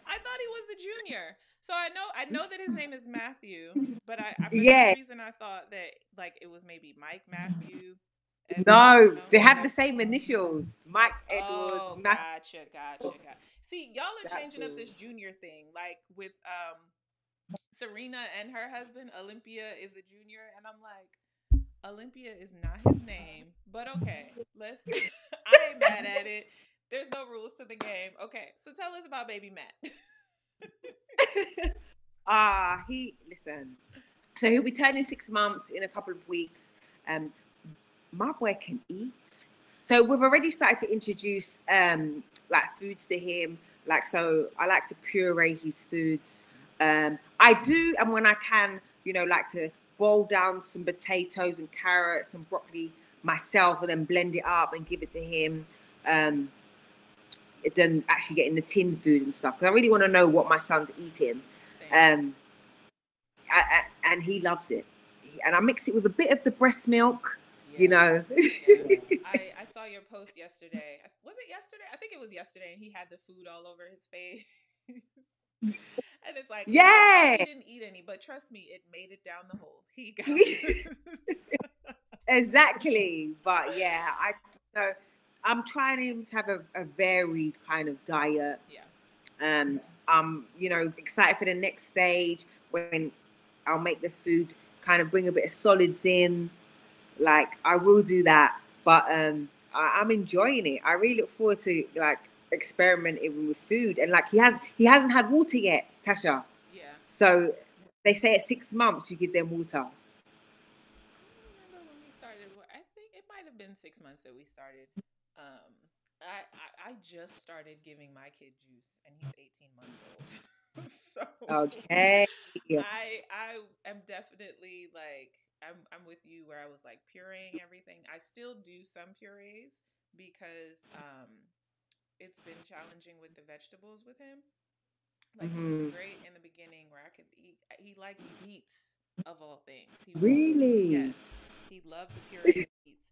I thought he was the junior. So I know that his name is Matthew, but I for some Yeah, reason I thought that like it was maybe Mike Matthew Edwards. no, No? they have the same initials. Mike Okay. Edwards, Oh, Matthew. gotcha. See, y'all are That's changing up all. this junior thing. Like with Serena and her husband, Olympia is a junior, and I'm like, Olympia is not his name, but okay. Let's I ain't mad at it. There's no rules to the game. Okay. So tell us about baby Matt. He listen. So he'll be turning 6 months in a couple of weeks. Um, my boy can eat. So we've already started to introduce like foods to him. Like so, I like to puree his foods. I do, and when I can, like to boil down some potatoes and carrots and broccoli myself, and then blend it up and give it to him. Than actually getting the tin food and stuff because I really want to know what my son's eating. Same. And he loves it. And I mix it with a bit of the breast milk, Yeah. I saw your post yesterday. Was it yesterday? I think it was yesterday, and he had the food all over his face. And it's like, I thought Yeah. he didn't eat any, but trust me, it made it down the hole. He got it. Exactly. But yeah, you know, I'm trying to have a varied kind of diet. Yeah. I'm, excited for the next stage when I'll make the food kind of bring a bit of solids in. Like I will do that, but I'm enjoying it. I really look forward to like experimenting with food. And like he hasn't had water yet, Tasha. Yeah. So they say at 6 months you give them water. I don't remember when we started. I think it might have been 6 months that we started. Um, I just started giving my kid juice, and he's 18 months old. So Okay. I am definitely like I'm with you where I was like pureeing everything. I still do some purees because it's been challenging with the vegetables with him. Like he was Hmm. great in the beginning where I could eat. He liked beets of all things. He was Really? yes, he loved the pureed beets.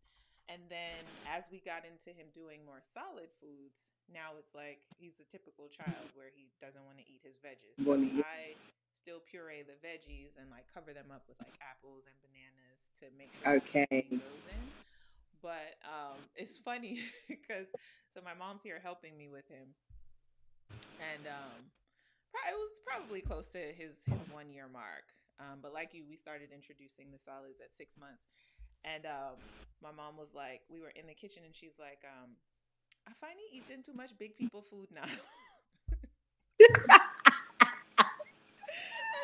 And then as we got into him doing more solid foods, now it's like he's a typical child where he doesn't want to eat his veggies. So Bonnie, I still puree the veggies and like cover them up with like apples and bananas to make sure yeah. that Okay. everything goes in. But it's funny because so my mom's here helping me with him, and it was probably close to his 1 year mark. But like you, we started introducing the solids at 6 months, and my mom was like, we were in the kitchen, and she's like, I find he eats in too much big people food now. And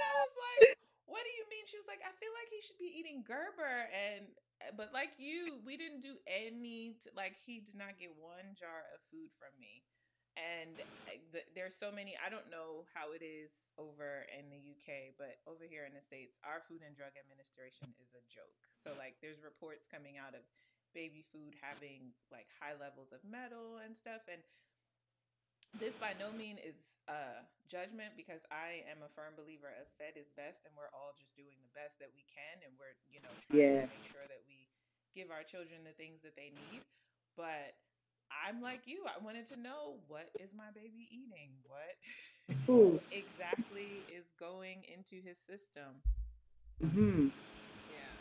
I was like, "What do you mean?" She was like, "I feel like he should be eating Gerber." And but like you, we didn't do like he did not get one jar of food from me. And there's so many. I don't know how it is over in the UK, but over here in the States, our Food and Drug Administration is a joke. So like, there's reports coming out of baby food having like high levels of metal and stuff, and this by no means is judgment because I am a firm believer of fed is best, and we're all just doing the best that we can, and we're trying to Yeah. make sure that we give our children the things that they need. But I'm like you. I wanted to know, what is my baby eating? What Oof. exactly is going into his system? Mm-hmm. Yeah.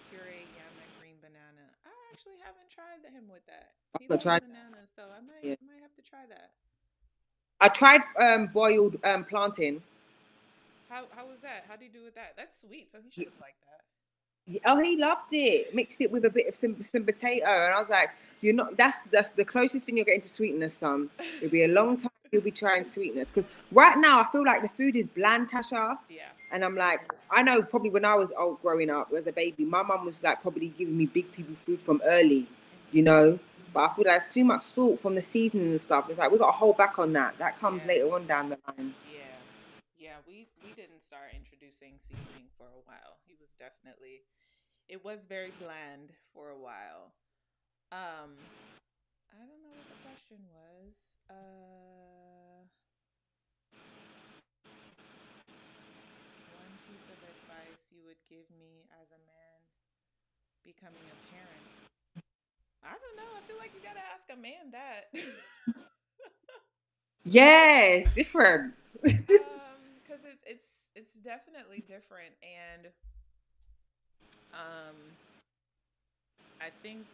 Puree yam and green banana. I actually haven't tried him with that. He I loves tried. bananas, so I Yeah. might have to try that. I tried boiled plantain. How was that? How do you do with that? That's sweet, so he should have liked that. Oh, he loved it. Mixed it with a bit of some potato, and I was like, "You're not. That's the closest thing you're getting to sweetness, son. It'll be a long time you'll be trying sweetness. Because right now, I feel like the food is bland, Tasha. Yeah. And I'm like, I know probably when I was old growing up as a baby, my mum was like probably giving me big people food from early, Mm-hmm. you know. But I feel like it's too much salt from the seasoning and stuff. It's like we got to hold back on that. That comes Yeah. later on down the line. Yeah. Yeah. We didn't start introducing seasoning for a while. He was definitely it was very bland for a while. Um, I don't know what the question was. One piece of advice you would give me as a man becoming a parent. I don't know. I feel like you gotta ask a man that. Yes, different. Because it's definitely different, and um, I think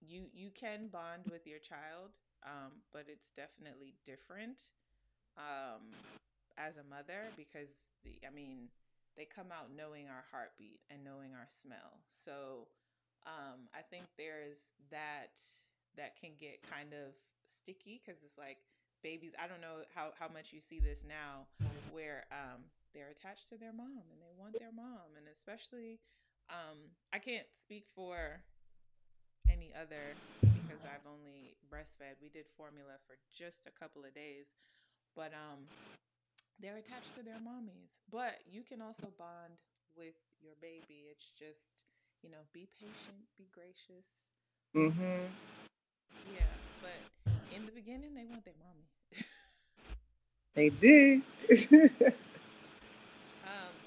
you can bond with your child, but it's definitely different as a mother because I mean they come out knowing our heartbeat and knowing our smell. So I think there's that can get kind of sticky because it's like babies. I don't know how much you see this now, where they're attached to their mom and they want their mom, and especially I can't speak for any other because I've only breastfed. We did formula for just a couple of days, but they're attached to their mommies. But you can also bond with your baby. It's just, be patient, be gracious. Mm-hmm. Yeah, but in the beginning they want their mommy. They do.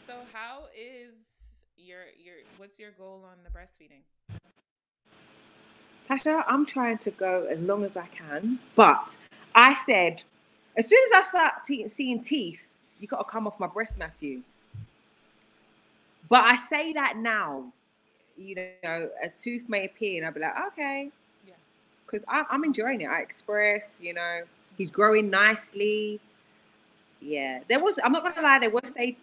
So how is your what's your goal on the breastfeeding? Tasha, I'm trying to go as long as I can, but I said, as soon as I start seeing teeth, you got to come off my breast, Matthew. But I say that now, a tooth may appear, and I'll be like, okay, Yeah. because I'm enjoying it. I express, he's growing nicely. Yeah, I'm not gonna lie, there was a,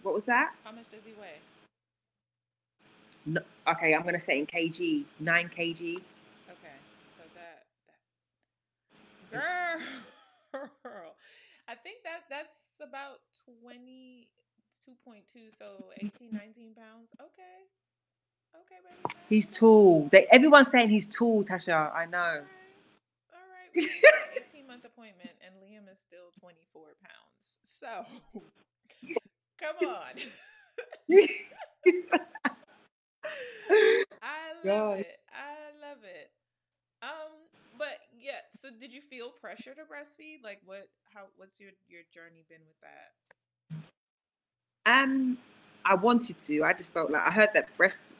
what was that? How much does he weigh? No, okay, I'm gonna say in kg, 9 kg. Okay, so girl, I think that's about 22.2, so 18, 19 pounds. Okay, okay, baby, He's okay. tall. Everyone's saying he's tall, Tasha. I All know. right. All right. We just got an 18-month appointment and Liam is still 24 pounds. So, come on. I love God. it. I love it. But yeah, so did you feel pressure to breastfeed? Like what's your journey been with that? Um, I wanted to. I just felt like I heard that breast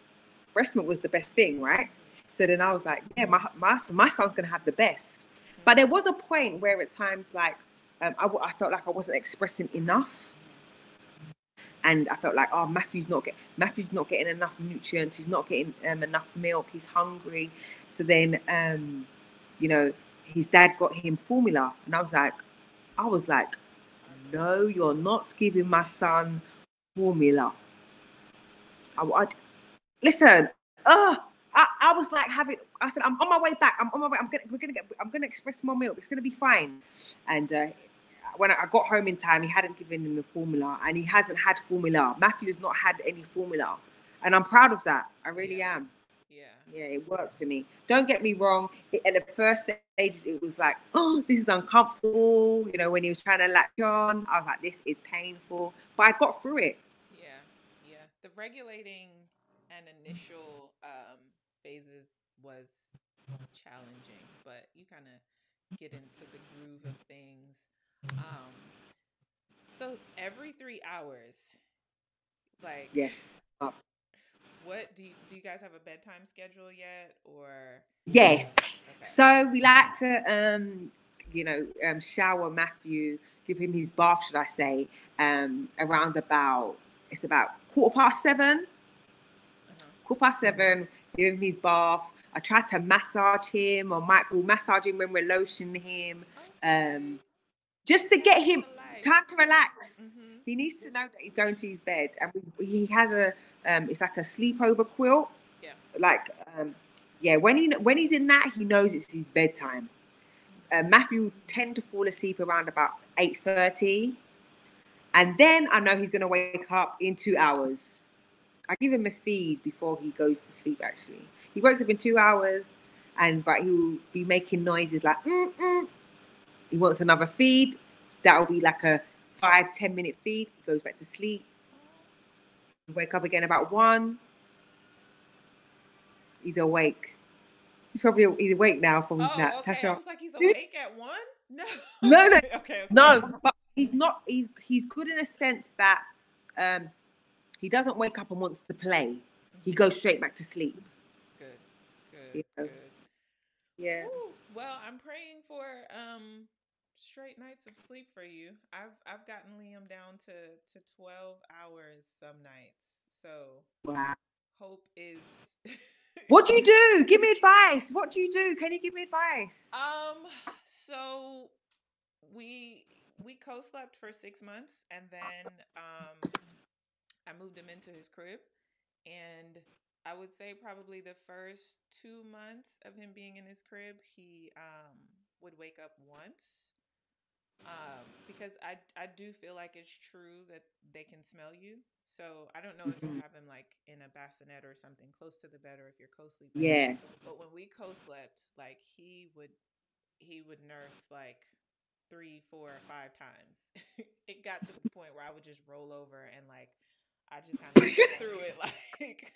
milk was the best thing, right? So then I was like, yeah, my son's gonna have the best. But there was a point where at times, like, I felt like I wasn't expressing enough, and I felt like, oh, Matthew's not getting enough nutrients. He's not getting enough milk. He's hungry. So then, his dad got him formula, and I was like, no, you're not giving my son formula. I listen. I was like having. I said, I'm on my way back. I'm on my way. I'm gonna express more milk. It's gonna be fine. And when I got home in time, he hadn't given him the formula, and he hasn't had formula. Matthew has not had any formula, and I'm proud of that. I really am. Yeah. Yeah, it worked for me. Don't get me wrong. At the first stages, it was like, oh, this is uncomfortable. When he was trying to latch on, I was like, this is painful. But I got through it. Yeah. Yeah. The regulating and initial phases was challenging, but you kind of get into the groove of things. Um so every 3 hours, like Yes. what do you guys have a bedtime schedule yet or Yes. okay. So we like to, shower Matthew, give him his bath, should I say, around it's about 7:15. Uh-huh. 7:15, give him his bath. I try to massage him, or we'll massage him when we're lotioning him, Okay. just to get him To life. time to relax. Mhm. He needs to know that he's going to his bed, and he has it's like a sleepover quilt. Yeah. Like, yeah, when he's in that, he knows it's his bedtime. Matthew tend to fall asleep around about 8:30, and then I know he's going to wake up in 2 hours. I give him a feed before he goes to sleep. Actually, he wakes up in 2 hours, but he will be making noises like He wants another feed. That'll be like a 5-10 minute feed. He goes back to sleep. He wake up again about 1. He's awake. He's awake now from his Oh, nap. okay. I Tasha. was like, he's awake at 1? No. No, no, Okay, okay. no. But he's not. He's good in a sense that he doesn't wake up and wants to play. He goes straight back to sleep. Good. You Good. know? Good. Yeah. Woo. Well, I'm praying for straight nights of sleep for you. I've gotten Liam down to 12 hours some nights. So, Wow. hope is What do you do? Give me advice. What do you do? Can you give me advice? So we co-slept for 6 months and then I moved him into his crib, and I would say probably the first 2 months of him being in his crib, he would wake up once. Because I do feel like it's true that they can smell you. So I don't know if you Mhm. have him like in a bassinet or something close to the bed, or if you're co-sleeping. Yeah. But when we co-slept, like he would nurse like 3, 4, 5 times. It got to the point where I would just roll over and like I just kind of get through it like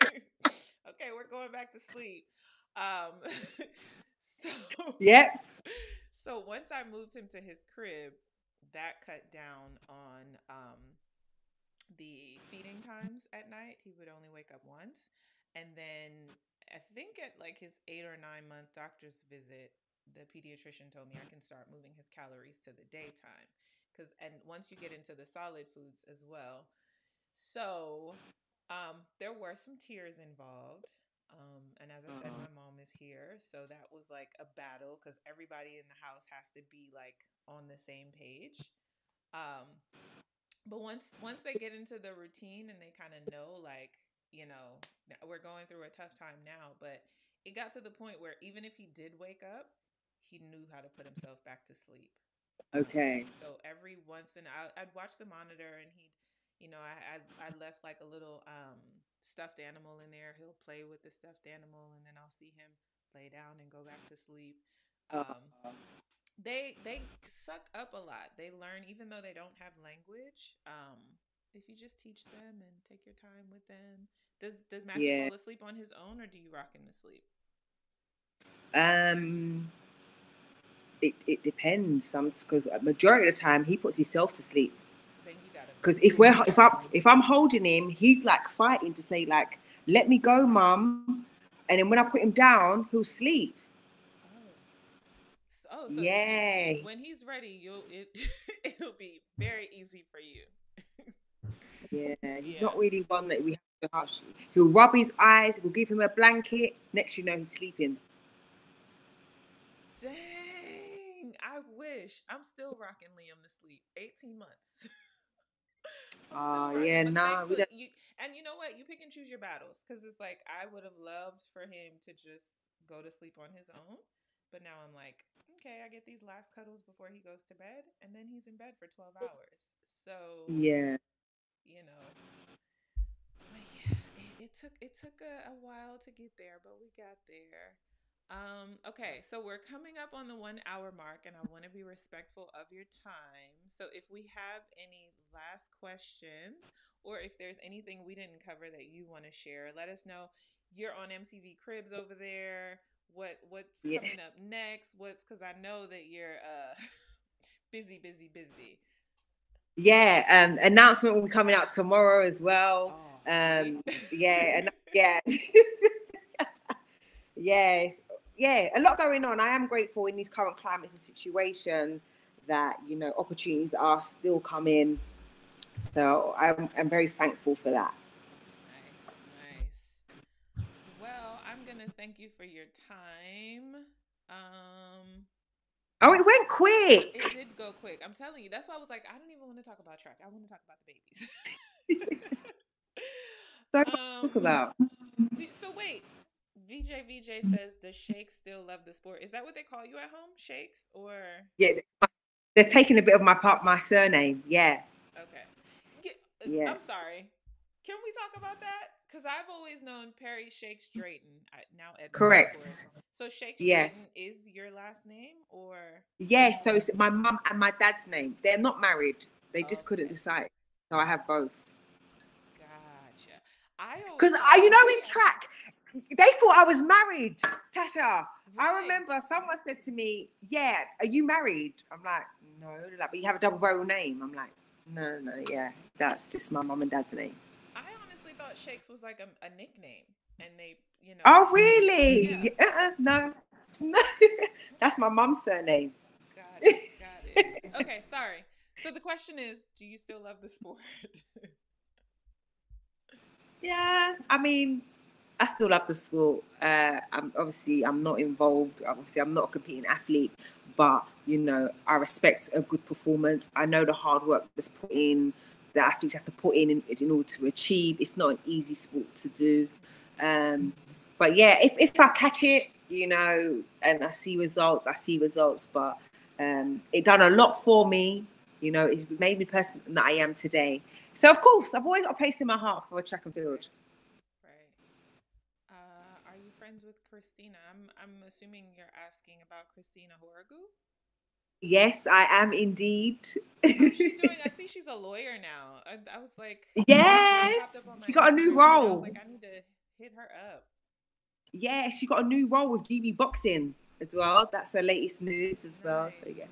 okay, we're going back to sleep. Um so Yeah. so once I moved him to his crib, that cut down on the feeding times at night. He would only wake up once. And then I think at like his 8 or 9 month doctor's visit, the pediatrician told me I can start moving his calories to the daytime. And once you get into the solid foods as well. So, there were some tears involved. And as I said, my mom is here, so that was like a battle because everybody in the house has to be like on the same page. Um, but once they get into the routine and they kind of know, like, we're going through a tough time now, but it got to the point where even if he did wake up, he knew how to put himself back to sleep. Okay. So every once in I'd watch the monitor, and he'd, I left like a little stuffed animal in there. He'll play with the stuffed animal, and then I'll see him lay down and go back to sleep. Oh, Um, they suck up a lot. They learn even though they don't have language. If you just teach them and take your time with them. Does Matthew yeah. fall asleep on his own, or do you rock him to sleep? Um, it depends. Some because a majority of the time he puts himself to sleep. Then you gotta Because you gotta if I'm holding him, he's like fighting to say like, "Let me go, mum," and then when I put him down, he'll sleep. oh oh so Yeah, when he's ready, it'll be very easy for you. yeah. He's Yeah. not really one that we have to hush. He'll rub his eyes. We'll give him a blanket. Next, you know, he's sleeping. Dang, I wish. I'm still rocking Liam to sleep. 18 months. I'm still Yeah, rocking, but nah, we thankfully don't. and you know what? You pick and choose your battles, because it's like I would have loved for him to just go to sleep on his own, but now I'm like, okay, I get these last cuddles before he goes to bed, and then he's in bed for 12 hours. So, Yeah, you know, but yeah, it took a while to get there, but we got there. Okay, so we're coming up on the 1 hour mark, and I want to be respectful of your time. So if we have any last questions, or if there's anything we didn't cover that you want to share, let us know. You're on MTV Cribs over there. What's yeah, coming up next? What's because I know that you're busy, busy, busy. yeah. Announcement will be coming out tomorrow as well. Oh, sweet. Um, yeah, and yeah. Yes, yeah, a lot going on. I am grateful in these current climates and situation that opportunities are still coming. So I'm very thankful for that. Nice, nice. Well, I'm gonna thank you for your time. Um, Oh, it went it quick. did go quick. I'm telling you. That's why I was like, I don't even want to talk about track. I want to talk about the babies. So much to talk um, about. so wait, VJ says, does Shakes still love the sport? Is that what they call you at home, Shakes, or Yeah, they're taking a bit of my surname. Yeah, okay? Yeah, yeah, I'm sorry. Can we talk about that? Because I've always known Perry Shakes Drayton, now Edwards, of course. correct. So Shakes Yeah, Drayton is your last name, or yes. So it's my mum and my dad's name. They're not married. They just couldn't okay, decide. So I have both. gotcha. I always Because thought in track, they thought I was married, Tasha. I really. remember someone said to me, "Yeah, are you married?" I'm like, "No." They're like, "But you have a double barrel name." I'm like, "No, no, yeah, that's just my mum and dad's name." I honestly thought Shakes was like a nickname, and Oh, yeah. really? No, no, that's my mum's surname. Got it, got it. Okay, sorry. So the question is, do you still love the sport? Yeah, I mean, I still love the sport. I'm not involved. Obviously, I'm not a competing athlete, but I respect a good performance. I know the hard work that's put in, the athletes have to put in order to achieve. It's not an easy sport to do. Um, but yeah, if I catch it, and I see results, I see results. But it done a lot for me. It's made me the person that I am today. So of course, I've always got a place in my heart for a track and Right, field. right. Are you friends with Christina? I'm assuming you're asking about Christina Horagu. Yes, I am indeed. How's she doing? I see she's a lawyer now. I was like, she popped up Yes, on my she got a new Instagram feed. I was role. like, I need to hit her up. Yeah, she got a new role with GB Boxing as well. That's the latest news as well. So Nice. yeah,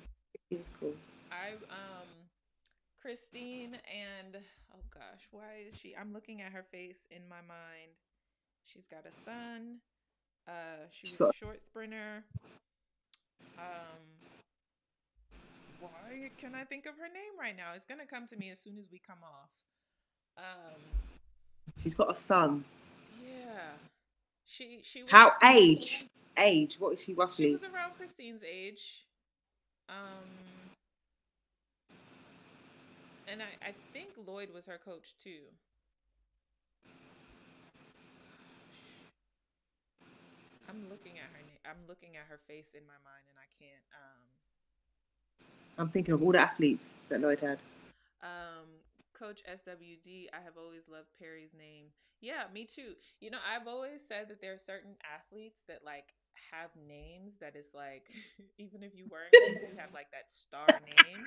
it's cool. I Christine and oh gosh, why is she? I'm looking at her face in my mind. She's got a son. She She's was a got short sprinter. Um, why can I think of her name right now? It's gonna come to me as soon as we come off. Um, She's got a son. yeah. She was How age? What is she she roughly? was around Christine's age. Um, and I think Lloyd was her coach too. Gosh. I'm looking at her name. I'm looking at her face in my mind and I can't I'm thinking of all the athletes that Lloyd had. um Coach SWD, I have always loved Perry's name. Yeah, me too. You know, I've always said that there are certain athletes that like have names that is like even if you weren't cool, you have like that star name.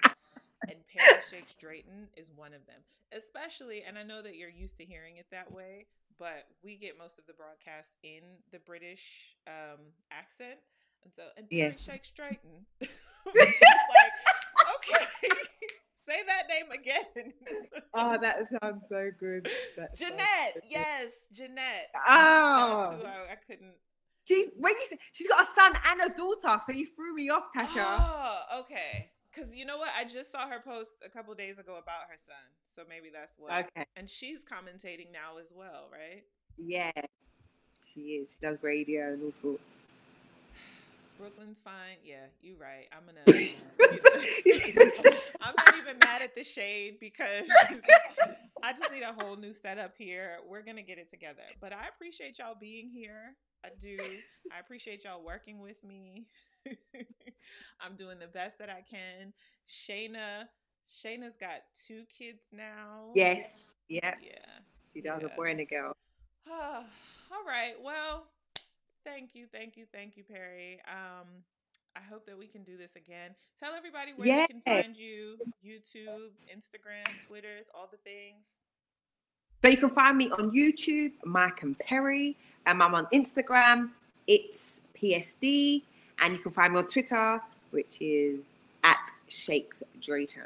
And Perry Shakes Drayton is one of them. Especially, and I know that you're used to hearing it that way, but we get most of the broadcast in the British accent. And Yeah. Perry Shakes Drayton was just like, okay, say that name again. Oh, that sounds so good. That sounds Jeanette, so good. yes, Jeanette. That's Oh, who I couldn't. she's got a son and a daughter, so you threw me off, Tasha. Oh, okay. Because you know what? I just saw her post a couple days ago about her son. So maybe that's what. Okay. And she's commentating now as well, right? Yeah, she is. She does radio and all sorts. Brooklyn's fine. Yeah, you're right. I'm gonna, I'm not even mad at the shade because I just need a whole new setup here. We're gonna get it together. But I appreciate y'all being here. I do. I appreciate y'all working with me. I'm doing the best that I can. Shayna's got 2 kids now. Yes. Yeah. Yeah. She does, a Yeah. boy and a girl. All right. Well, thank you, Perry. I hope that we can do this again. Tell everybody where they Yeah. can find you: YouTube, Instagram, Twitters, all the things. So you can find me on YouTube, Mike and Perry, and I'm on Instagram. It's PSD, and you can find me on Twitter, which is at Shakes Drayton.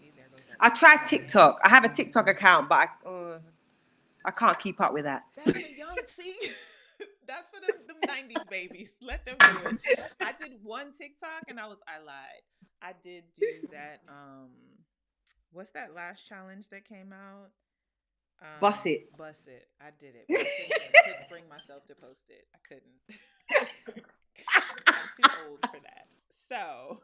See, there goes that. I tried TikTok. I have a TikTok account, but I can't keep up with that. That's the young. See, that's for them 90s babies. Let them do it. I did one TikTok and I lied. I did do that. What's that last challenge that came out? Bust it. Bust it. I did it. But I couldn't bring myself to post it. I couldn't. I'm too old for that. So.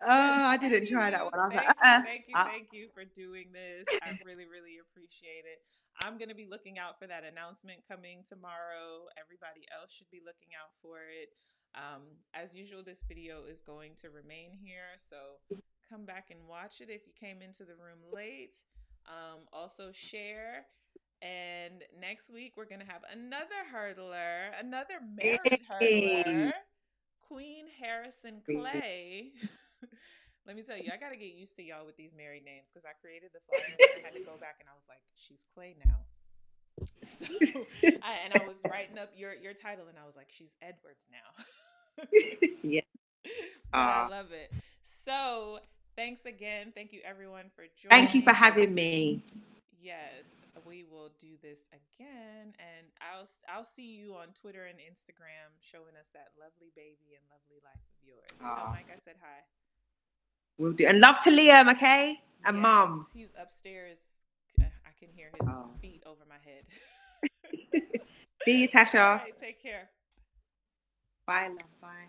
I didn't try that one. I was like, thank you for doing this. I really, really appreciate it. I'm going to be looking out for that announcement coming tomorrow. Everybody else should be looking out for it. As usual, this video is going to remain here. So come back and watch it if you came into the room late. Also share. And next week, we're going to have another hurdler, another married hurdler, Queen Harrison Clay. Let me tell you, I got to get used to y'all with these married names because I created the flyer and I had to go back and I was like, she's Clay now. So, I was writing up your title and I was like, she's Edwards now. Yeah. But I love it. So, thanks again. Thank you, everyone, for joining. Thank you for having me. Yes, we will do this again, and I'll see you on Twitter and Instagram, showing us that lovely baby and lovely life of yours. Tell Mike I said hi. Will do. And love to Liam, okay? And Mom. He's upstairs. I can hear his feet over my head. See you, Tasha. All right, take care. Bye, love. Bye.